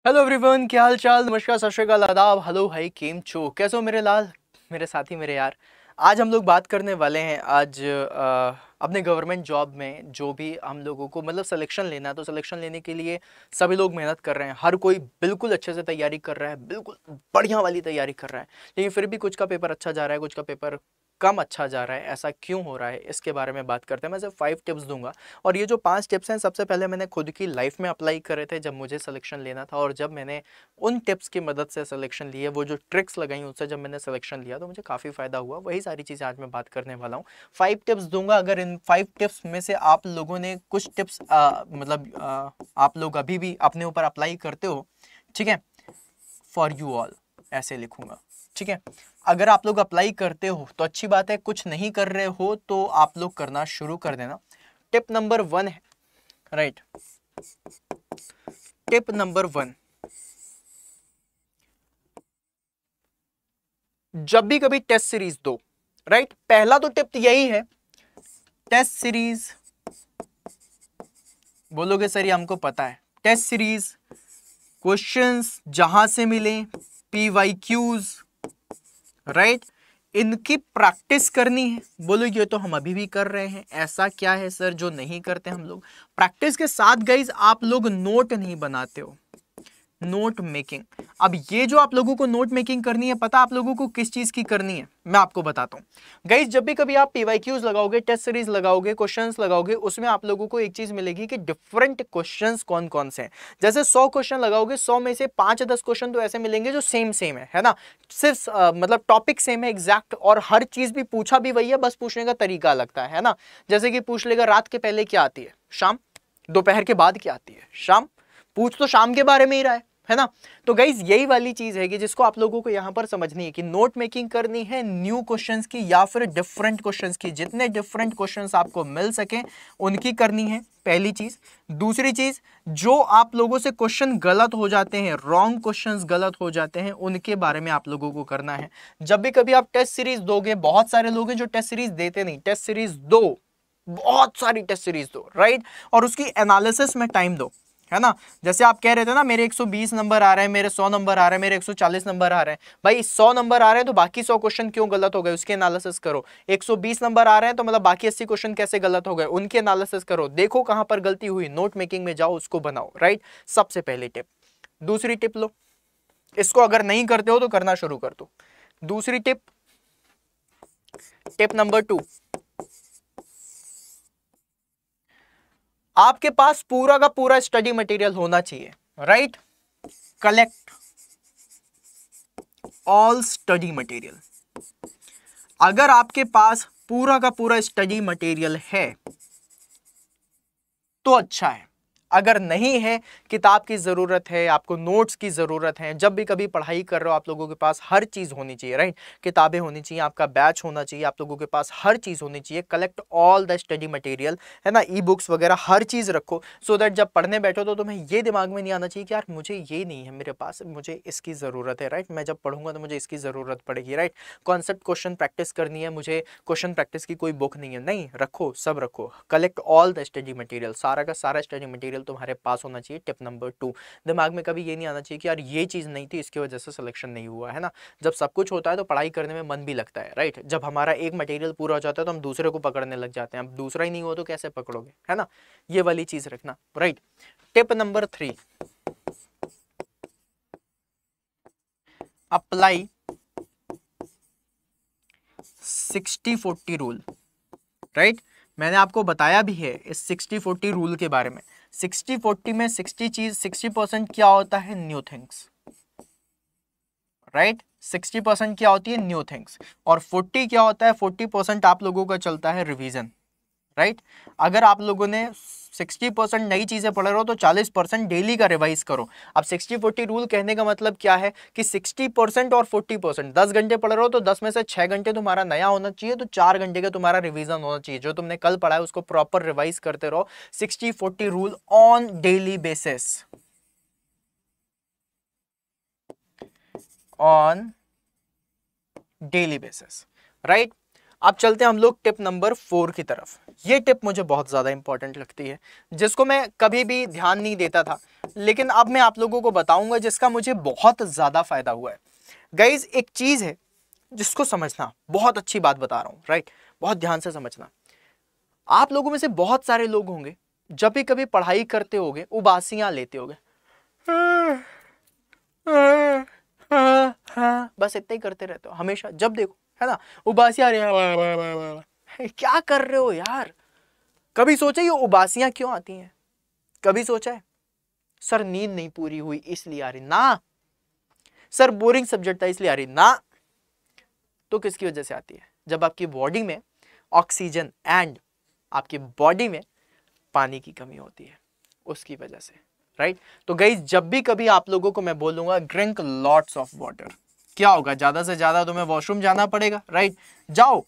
Hello everyone, क्या हाल चाल। नमस्कार, सत श्री अकाल, आदाब, हेलो भाई, केम छो, कैसे हो मेरे लाल, मेरे साथी, मेरे यार। आज हम लोग बात करने वाले हैं आज अपने गवर्नमेंट जॉब में जो भी हम लोगों को मतलब सिलेक्शन लेना है, तो सिलेक्शन लेने के लिए सभी लोग मेहनत कर रहे हैं। हर कोई बिल्कुल अच्छे से तैयारी कर रहा है, बिल्कुल बढ़िया वाली तैयारी कर रहा है, लेकिन फिर भी कुछ का पेपर अच्छा जा रहा है, कुछ का पेपर कम अच्छा जा रहा है। ऐसा क्यों हो रहा है, इसके बारे में बात करते हैं। मैं सिर्फ 5 टिप्स दूंगा, और ये जो 5 टिप्स हैं सबसे पहले मैंने खुद की लाइफ में अप्लाई करे थे जब मुझे सिलेक्शन लेना था, और जब मैंने उन टिप्स की मदद से सिलेक्शन लिए, वो जो ट्रिक्स लगाई उससे जब मैंने सिलेक्शन लिया तो मुझे काफ़ी फ़ायदा हुआ। वही सारी चीज़ें आज मैं बात करने वाला हूँ। 5 टिप्स दूंगा। अगर इन 5 टिप्स में से आप लोगों ने कुछ टिप्स आप लोग अभी भी अपने ऊपर अप्लाई करते हो, ठीक है, फॉर यू ऑल ऐसे लिखूंगा, ठीक है। अगर आप लोग अप्लाई करते हो तो अच्छी बात है, कुछ नहीं कर रहे हो तो आप लोग करना शुरू कर देना। टिप नंबर 1 है, राइट। टिप नंबर 1, जब भी कभी टेस्ट सीरीज दो, राइट, पहला तो टिप यही है, टेस्ट सीरीज बोलोगे सर ये हमको पता है, टेस्ट सीरीज क्वेश्चंस जहां से मिले, PYQs, राइट, इनकी प्रैक्टिस करनी है। बोलो ये तो हम अभी भी कर रहे हैं, ऐसा क्या है सर जो नहीं करते हम लोग। प्रैक्टिस के साथ गाइज आप लोग नोट नहीं बनाते हो, नोट मेकिंग। अब ये जो आप लोगों को नोट मेकिंग करनी है, पता आप लोगों को किस चीज की करनी है, मैं आपको बताता हूं गाइस। जब भी कभी आप PYQs लगाओगे, टेस्ट सीरीज लगाओगे, क्वेश्चंस लगाओगे, उसमें आप लोगों को एक चीज मिलेगी कि डिफरेंट क्वेश्चंस कौन कौन से हैं। जैसे 100 क्वेश्चन लगाओगे, 100 में से 5-10 क्वेश्चन तो ऐसे मिलेंगे जो सेम सेम है ना, सिर्फ मतलब टॉपिक सेम है एग्जैक्ट, और हर चीज भी पूछा भी वही है, बस पूछने का तरीका लगता है ना। जैसे कि पूछ लेगा रात के पहले क्या आती है, शाम, दोपहर के बाद क्या आती है, शाम, पूछ तो शाम के बारे में ही रहा है ना। तो गाइज यही वाली चीज है कि जिसको आप लोगों को यहां पर समझनी है कि नोट मेकिंग करनी है न्यू क्वेश्चंस की या फिर डिफरेंट क्वेश्चंस की, जितने डिफरेंट क्वेश्चंस आपको मिल सके उनकी करनी है, पहली चीज। दूसरी चीज, जो आप लोगों से क्वेश्चन गलत हो जाते हैं, रॉन्ग क्वेश्चंस गलत हो जाते हैं, उनके बारे में आप लोगों को करना है। जब भी कभी आप टेस्ट सीरीज दोगे, बहुत सारे लोग हैं जो टेस्ट सीरीज देते नहीं, टेस्ट सीरीज दो, बहुत सारी टेस्ट सीरीज दो, राइट, और उसकी एनालिसिस में टाइम दो, है ना। जैसे आप कह रहे थे ना मेरे 120 नंबर आ रहे हैं, मेरे 100 नंबर आ रहे हैं, मेरे 140 नंबर आ रहे हैं। भाई 100 नंबर आ रहे हैं तो बाकी 100 क्वेश्चन क्यों गलत हो गए, उसके एनालिसिस करो। 120 नंबर आ रहे हैं तो मतलब बाकी 80 क्वेश्चन कैसे गलत हो गए, उनके एनालिसिस करो, देखो कहां पर गलती हुई, नोट मेकिंग में जाओ, उसको बनाओ, राइट। सबसे पहली टिप। दूसरी टिप लो, इसको अगर नहीं करते हो तो करना शुरू कर दो। दूसरी टिप, टिप नंबर 2, आपके पास पूरा का पूरा स्टडी मटेरियल होना चाहिए, right. Collect all study material. अगर आपके पास पूरा का पूरा स्टडी मटेरियल है तो अच्छा है, अगर नहीं है, किताब की जरूरत है, आपको नोट्स की जरूरत है। जब भी कभी पढ़ाई कर रहे हो आप लोगों के पास हर चीज होनी चाहिए, राइट। किताबें होनी चाहिए, आपका बैच होना चाहिए, आप लोगों के पास हर चीज होनी चाहिए। Collect all the study material, है ना, ई बुक्स वगैरह हर चीज रखो, सो दैट जब पढ़ने बैठो तो तुम्हें ये दिमाग में नहीं आना चाहिए कि यार मुझे ये नहीं है मेरे पास, मुझे इसकी जरूरत है, राइट। मैं जब पढ़ूंगा तो मुझे इसकी जरूरत पड़ेगी, राइट। कॉन्सेप्ट क्वेश्चन प्रैक्टिस करनी है, मुझे क्वेश्चन प्रैक्टिस की कोई बुक नहीं है, नहीं, रखो, सब रखो। Collect all the study material, सारा का सारा स्टडी मटेरियल तुम्हारे पास होना चाहिए। टिप नंबर 2, दिमाग में कभी ये नहीं आना चाहिए कि यार ये चीज नहीं थी इसकी वजह से सिलेक्शन नहीं हुआ, है ना। जब सब कुछ होता है तो पढ़ाई करने में मन भी लगता है, राइट। जब हमारा एक मटेरियल पूरा हो जाता है तो हम दूसरे को पकड़ने लग जाते हैं, अब दूसरा ही नहीं हो तो कैसे पकड़ोगे, है ना। ये वाली चीज रखना, right. Tip number 3, apply 60-40 rule, right. मैंने आपको बताया भी है इस 60-40 रूल के बारे में। 60-40 में 60% क्या होता है, न्यू थिंग्स, राइट। 60% क्या होती है, न्यू थिंग्स, और 40 क्या होता है, 40% आप लोगों का चलता है रिवीजन, राइट। अगर आप लोगों ने 60% नई चीजें पढ़ रहे हो तो 40% डेली का रिवाइज करो। अब 60-40 रूल कहने का मतलब क्या है कि 60% और 40%, 10 घंटे पढ़ रहे हो तो 10 में से 6 घंटे तुम्हारा नया होना चाहिए, तो 4 घंटे का तुम्हारा रिवीजन होना चाहिए। जो तुमने कल पढ़ा है उसको प्रॉपर रिवाइज करते रहो। 60-40 rule on daily basis, on daily basis, right. अब चलते हैं हम लोग टिप नंबर 4 की तरफ। ये टिप मुझे बहुत ज़्यादा इंपॉर्टेंट लगती है, जिसको मैं कभी भी ध्यान नहीं देता था, लेकिन अब मैं आप लोगों को बताऊंगा जिसका मुझे बहुत ज़्यादा फायदा हुआ है। गाइज एक चीज़ है जिसको समझना, बहुत अच्छी बात बता रहा हूँ, राइट, बहुत ध्यान से समझना। आप लोगों में से बहुत सारे लोग होंगे जब भी कभी पढ़ाई करते होगे उबासियां लेते होगे, बस इतना ही करते रहते हो हमेशा, जब देखो, है ना, उबासियां आ रही है। क्या कर रहे हो यार? कभी सोचा ये उबासियां क्यों आती हैं? कभी सोचा है? सर नींद नहीं पूरी हुई इसलिए आ रही ना, सर बोरिंग सब्जेक्ट था इसलिए आ रही ना। तो किसकी वजह से आती है? जब आपकी बॉडी में ऑक्सीजन एंड आपकी बॉडी में पानी की कमी होती है, उसकी वजह से, राइट। तो गाइस जब भी कभी आप लोगों को मैं बोलूंगा ड्रिंक लॉट्स ऑफ वाटर, क्या होगा? ज्यादा से ज्यादा तुम्हें वॉशरूम जाना पड़ेगा, राइट, जाओ,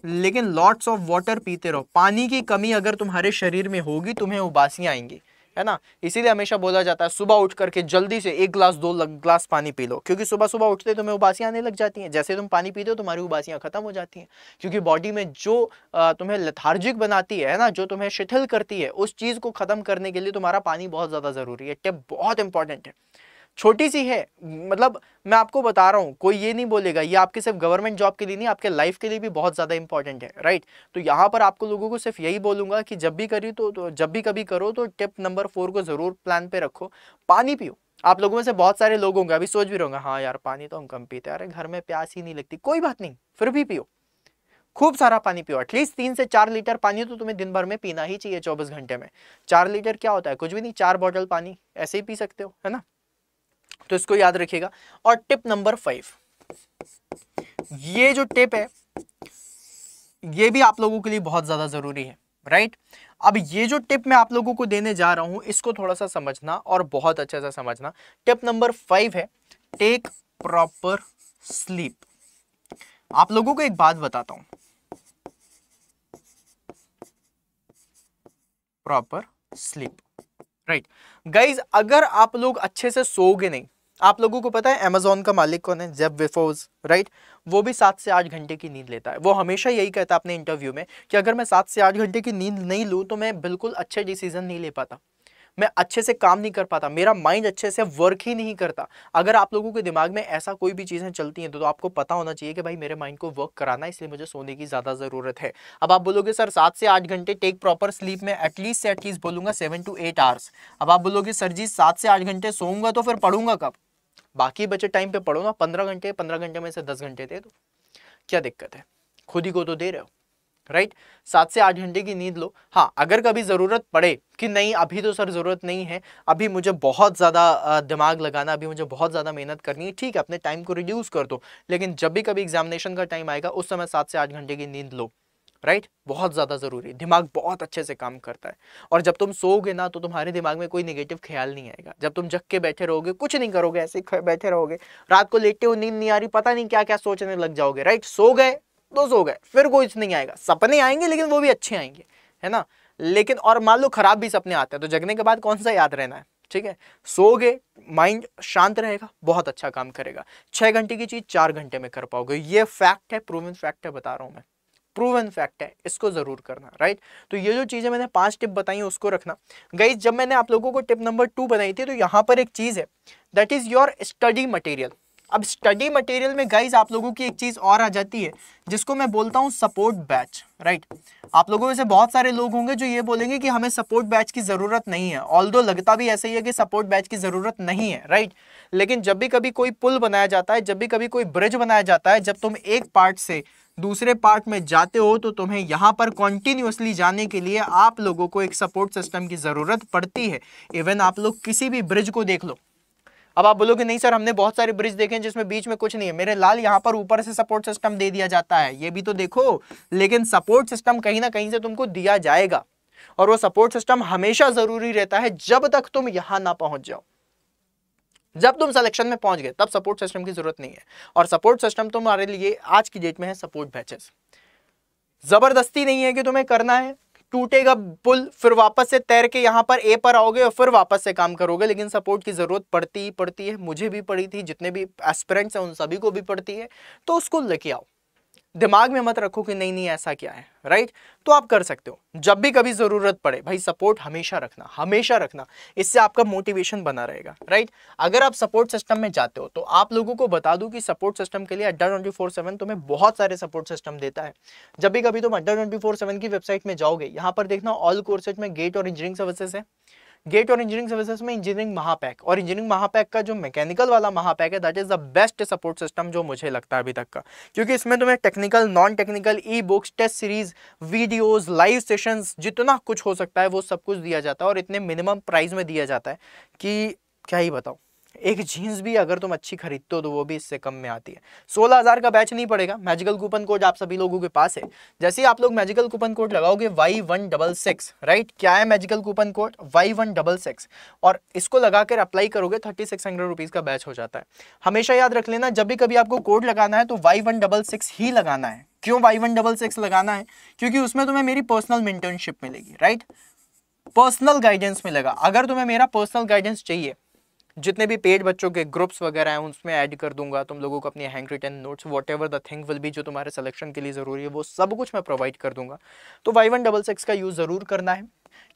लेकिन लॉट्स ऑफ वाटर पीते रहो। पानी की कमी अगर तुम्हारे शरीर में होगी तुम्हें उबासियां आएंगी, है ना। इसीलिए हमेशा बोला जाता है सुबह उठ करके जल्दी से 1 ग्लास 2 ग्लास पानी पी लो, क्योंकि सुबह सुबह उठते तुम्हें उबासियां आने लग जाती हैं। जैसे तुम पानी पीते हो तुम्हारी उबासियां खत्म हो जाती हैं, क्योंकि बॉडी में जो तुम्हें लेथार्जिक बनाती है ना, जो तुम्हें शिथिल करती है, उस चीज को खत्म करने के लिए तुम्हारा पानी बहुत ज्यादा जरूरी है। टिप बहुत इंपॉर्टेंट है, छोटी सी है, मतलब मैं आपको बता रहा हूं, कोई ये नहीं बोलेगा ये आपके सिर्फ गवर्नमेंट जॉब के लिए नहीं, आपके लाइफ के लिए भी बहुत ज्यादा इंपॉर्टेंट है, राइट। तो यहां पर आपको लोगों को सिर्फ यही बोलूंगा कि जब भी करी तो जब भी कभी करो तो टिप नंबर 4 को जरूर प्लान पे रखो, पानी पियो। आप लोगों में से बहुत सारे लोग होंगे अभी सोच भी रहोगे, हाँ यार पानी तो हम कम पीते हैं, अरे घर में प्यास ही नहीं लगती, कोई बात नहीं, फिर भी पियो, खूब सारा पानी पियो। एटलीस्ट 3 से 4 लीटर पानी तो तुम्हें दिन भर में पीना ही चाहिए 24 घंटे में। 4 लीटर क्या होता है? कुछ भी नहीं, 4 बॉटल पानी ऐसे ही पी सकते हो, है ना। तो इसको याद रखिएगा। और टिप नंबर 5, ये जो टिप है ये भी आप लोगों के लिए बहुत ज्यादा जरूरी है, राइट। अब ये जो टिप मैं आप लोगों को देने जा रहा हूं इसको थोड़ा सा समझना और बहुत अच्छे से समझना। टिप नंबर 5 है टेक प्रॉपर स्लीप। आप लोगों को एक बात बताता हूं, प्रॉपर स्लीप, राइट। गाइज अगर आप लोग अच्छे से सोओगे नहीं, आप लोगों को पता है अमेजोन का मालिक कौन है? Jeff Bezos, right. वो भी 7 से 8 घंटे की नींद लेता है। वो हमेशा यही कहता है अपने इंटरव्यू में कि अगर मैं 7 से 8 घंटे की नींद नहीं लूं तो मैं बिल्कुल अच्छे डिसीजन नहीं ले पाता, मैं अच्छे से काम नहीं कर पाता, मेरा माइंड अच्छे से वर्क ही नहीं करता। अगर आप लोगों के दिमाग में ऐसा कोई भी चीजें चलती हैं तो आपको पता होना चाहिए कि भाई मेरे माइंड को वर्क कराना है, इसलिए मुझे सोने की ज्यादा जरूरत है। अब आप बोलोगे सर 7 से 8 घंटे टेक प्रॉपर स्लीप में एटलीस्ट से एटलीस्ट बोलूंगा 7 to 8 आवर्स। अब आप बोलोगे सर जी 7 से 8 घंटे सोऊंगा तो फिर पढ़ूंगा कब? बाकी बचे टाइम पे पढ़ो ना, 15 घंटे, 15 घंटे में से 10 घंटे दे दो, क्या दिक्कत है? खुद ही को तो दे रहे हो, राइट। 7 से 8 घंटे की नींद लो। हाँ अगर कभी जरूरत पड़े कि नहीं अभी तो सर जरूरत नहीं है, अभी मुझे बहुत ज्यादा दिमाग लगाना, अभी मुझे बहुत ज्यादा मेहनत करनी है, ठीक है अपने टाइम को रिड्यूस कर दो, लेकिन जब भी कभी एग्जामिनेशन का टाइम आएगा उस समय 7 से 8 घंटे की नींद लो, राइट। बहुत ज्यादा जरूरी है, दिमाग बहुत अच्छे से काम करता है। और जब तुम सोओगे ना तो तुम्हारे दिमाग में कोई नेगेटिव ख्याल नहीं आएगा। जब तुम जग के बैठे रहोगे, कुछ नहीं करोगे, ऐसे बैठे रहोगे, रात को लेटे हो, नींद नहीं आ रही, पता नहीं क्या क्या सोचने लग जाओगे, राइट। सो गए तो सो गए, फिर कुछ नहीं आएगा, सपने आएंगे लेकिन वो भी अच्छे आएंगे, है ना। लेकिन और मान लो खराब भी सपने आते हैं तो जगने के बाद कौन सा याद रहना है, ठीक है। सोगे माइंड शांत रहेगा, बहुत अच्छा काम करेगा। 6 घंटे की चीज 4 घंटे में कर पाओगे, ये फैक्ट है, प्रूवन फैक्ट है, बता रहा हूं मैं, प्रूवन फैक्ट है, इसको जरूर करना, राइट। तो ये जो चीजें मैंने 5 टिप बताई उसको रखना। गाइस जब मैंने आप लोगों को टिप नंबर 2 बनाई थी तो यहां पर एक चीज है, that is your study material. अब स्टडी मटेरियल में गाइस आप लोगों की एक चीज और आ जाती है जिसको मैं बोलता हूं सपोर्ट बैच, राइट। आप लोगों में से बहुत सारे लोग होंगे जो ये बोलेंगे कि हमें सपोर्ट बैच की जरूरत नहीं है, ऑल्दो लगता भी ऐसा ही है कि सपोर्ट बैच की जरूरत नहीं है, राइट। लेकिन जब भी कभी कोई पुल बनाया जाता है, जब भी कभी कोई ब्रिज बनाया जाता है, जब तुम एक पार्ट से दूसरे पार्ट में जाते हो तो तुम्हें यहां पर कॉन्टिन्यूअसली जाने के लिए आप लोगों को एक सपोर्ट सिस्टम की जरूरत पड़ती है। इवन आप लोग किसी भी ब्रिज को देख लो, अब आप बोलोगे नहीं सर हमने बहुत सारे ब्रिज देखे हैं जिसमें बीच में कुछ नहीं है, मेरे लाल यहाँ पर ऊपर से सपोर्ट सिस्टम दे दिया जाता है, ये भी तो देखो। लेकिन सपोर्ट सिस्टम कहीं ना कहीं से तुमको दिया जाएगा और वो सपोर्ट सिस्टम हमेशा जरूरी रहता है जब तक तुम यहां ना पहुंच जाओ। जब तुम सिलेक्शन में पहुंच गए तब सपोर्ट सिस्टम की जरूरत नहीं है। और सपोर्ट सिस्टम तुम्हारे लिए आज की डेट में है सपोर्ट बैचेस। जबरदस्ती नहीं है कि तुम्हें करना है, टूटेगा पुल फिर वापस से तैर के यहां पर ए पर आओगे और फिर वापस से काम करोगे, लेकिन सपोर्ट की जरूरत पड़ती ही पड़ती है। मुझे भी पड़ी थी, जितने भी एस्पिरेंट्स हैं उन सभी को भी पड़ती है, तो उसको लेके आओ, दिमाग में मत रखो कि नहीं नहीं ऐसा क्या है, राइट। तो आप कर सकते हो, जब भी कभी जरूरत पड़े भाई सपोर्ट हमेशा रखना, हमेशा रखना, इससे आपका मोटिवेशन बना रहेगा, राइट। अगर आप सपोर्ट सिस्टम में जाते हो तो आप लोगों को बता दूं कि सपोर्ट सिस्टम के लिए अड्डा 24/7 तुम्हें बहुत सारे सपोर्ट सिस्टम देता है। जब भी कभी तुम अड्डा 24/7 की वेबसाइट में जाओगे, यहाँ पर देखना ऑल कोर्सेज में गेट और इंजीनियरिंग सर्विसेज है। गेट और इंजीनियरिंग सर्विसेज में इंजीनियरिंग महापैक, और इंजीनियरिंग महापैक का जो मैकेनिकल वाला महापैक है that is the best support system जो मुझे लगता है अभी तक का, क्योंकि इसमें तुम्हें technical, non technical, e books, test series, videos, live sessions, जितना कुछ हो सकता है वो सब कुछ दिया जाता है, और इतने मिनिमम प्राइस में दिया जाता है कि क्या ही बताओ। एक जीन्स भी अगर तुम अच्छी खरीदते हो तो वो भी इससे कम में आती है। 16,000 का बैच नहीं पड़ेगा। मैजिकल कूपन कोड आप सभी लोगों के पास है। जैसे ही आप लोग मैजिकल कूपन कोड लगाओगे Y166, राइट, क्या है मैजिकल कूपन कोड Y166, और इसको लगाकर अप्लाई करोगे 3600 रुपीज का बैच हो जाता है। हमेशा याद रख लेना, जब भी कभी आपको कोड लगाना है तो Y166 ही लगाना है। क्यों Y166 लगाना है? क्योंकि उसमें तुम्हें मेरी पर्सनल मेंटरशिप मिलेगी, राइट, पर्सनल गाइडेंस मिलेगा। अगर तुम्हें मेरा पर्सनल गाइडेंस चाहिए, जितने भी पेड बच्चों के ग्रुप्स वगैरह हैं उसमें ऐड कर दूंगा, तुम लोगों को अपनी hand written notes, whatever the thing will be, जो तुम्हारे सिलेक्शन के लिए ज़रूरी है वो सब कुछ मैं प्रोवाइड कर दूंगा। तो Y166 का यूज़ ज़रूर करना है।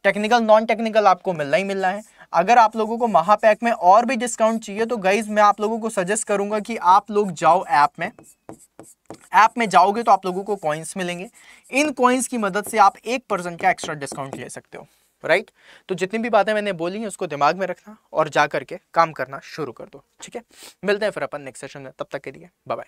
टेक्निकल, नॉन टेक्निकल आपको मिलना ही मिलना है। अगर आप लोगों को महापैक में और भी डिस्काउंट चाहिए तो गाइज मैं आप लोगों को सजेस्ट करूंगा कि आप लोग जाओ ऐप में जाओगे तो आप लोगों को कॉइन्स मिलेंगे। इन कॉइन्स की मदद से आप 1% का एक्स्ट्रा डिस्काउंट ले सकते हो, राइट। तो जितनी भी बातें मैंने बोली हैं उसको दिमाग में रखना और जा करके काम करना शुरू कर दो, ठीक है। मिलते हैं फिर अपन नेक्स्ट सेशन में, तब तक के लिए बाय बाय।